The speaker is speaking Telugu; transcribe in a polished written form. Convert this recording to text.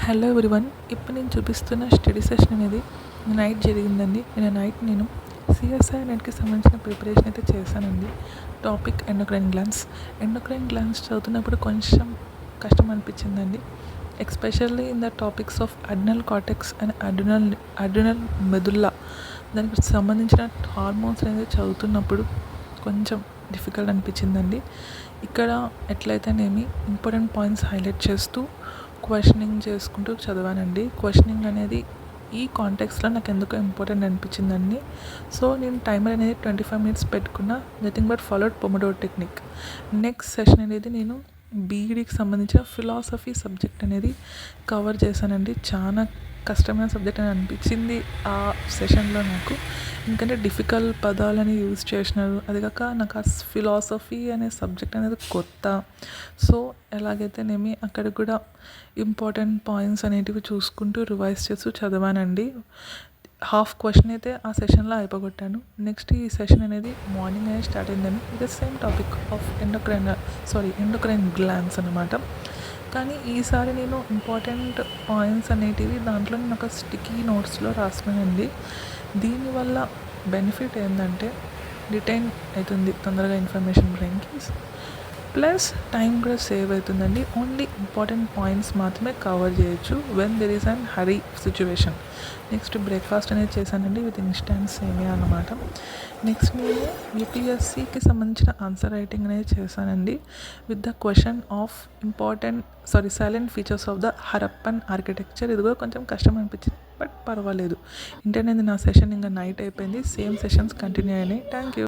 Hello everyone. ఇప్పుడు నేను చూపిస్తున్న స్టడీ సెషన్ అనేది నైట్ జరిగిందండి. నేను సిఎస్ఐ నెట్కి సంబంధించిన ప్రిపరేషన్ అయితే చేశానండి. Topic endocrine glands. Endocrine glands చదువుతున్నప్పుడు కొంచెం కష్టం అనిపించిందండి. Especially in the topics of adrenal cortex and adrenal medulla, దానికి సంబంధించిన హార్మోన్స్ అనేది చదువుతున్నప్పుడు కొంచెం డిఫికల్ట్ అనిపించిందండి. ఇక్కడ ఎట్లయితేనేమి ఇంపార్టెంట్ పాయింట్స్ హైలైట్ చేస్తూ క్వశ్చనింగ్ చేసుకుంటూ చదివానండి. క్వశ్చనింగ్ అనేది ఈ కాంటెక్స్లో నాకు ఎందుకో ఇంపార్టెంట్ అనిపించిందండి. సో నేను టైమర్ అనేది 25 minutes పెట్టుకున్న. Nothing but followed pomodoro technique. Next session అనేది నేను బీఈడీకి సంబంధించిన ఫిలాసఫీ సబ్జెక్ట్ అనేది కవర్ చేశానండి. చాలా కష్టమైన సబ్జెక్ట్ అని అనిపించింది ఆ సెషన్లో నాకు. ఎందుకంటే డిఫికల్ట్ పదాలని యూజ్ చేసినారు. అది కాక నాకు ఆ ఫిలాసఫీ అనే సబ్జెక్ట్ అనేది కొత్త. సో ఎలాగైతేనేమి అక్కడ కూడా ఇంపార్టెంట్ పాయింట్స్ అనేటివి చూసుకుంటూ రివైజ్ చేస్తూ చదివానండి. హాఫ్ క్వశ్చన్ అయితే ఆ సెషన్లో అయిపోగొట్టాను. నెక్స్ట్ ఈ సెషన్ అనేది మార్నింగ్ అనేది స్టార్ట్ అయిందని ఇది same topic of endocrine glands అనమాట. కానీ ఈసారి నేను ఇంపార్టెంట్ పాయింట్స్ అనేటివి దాంట్లో నేను ఒక స్టిక్కీ నోట్స్లో రాసుకున్నానండి. దీనివల్ల బెనిఫిట్ ఏంటంటే రిటైన్ అవుతుంది తొందరగా ఇన్ఫర్మేషన్ బ్రెయిన్కి, ప్లస్ టైం కూడా సేవ్ అవుతుందండి. ఓన్లీ ఇంపార్టెంట్ పాయింట్స్ మాత్రమే కవర్ చేయొచ్చు when there is an hurry situation. Next breakfast అనేది చేశానండి విత్ ఇన్స్టెంట్ సేమియా అన్నమాట. నెక్స్ట్ నేను యూపీఎస్సికి సంబంధించిన ఆన్సర్ రైటింగ్ అనేది చేశానండి with the question of silent features of the Harappan architecture. ఇది కూడా కొంచెం కష్టం అనిపించింది, బట్ పర్వాలేదు. ఇంటర్నేది నా సెషన్ ఇంకా నైట్ అయిపోయింది. సేమ్ సెషన్స్ కంటిన్యూ అయినాయి. Thank you.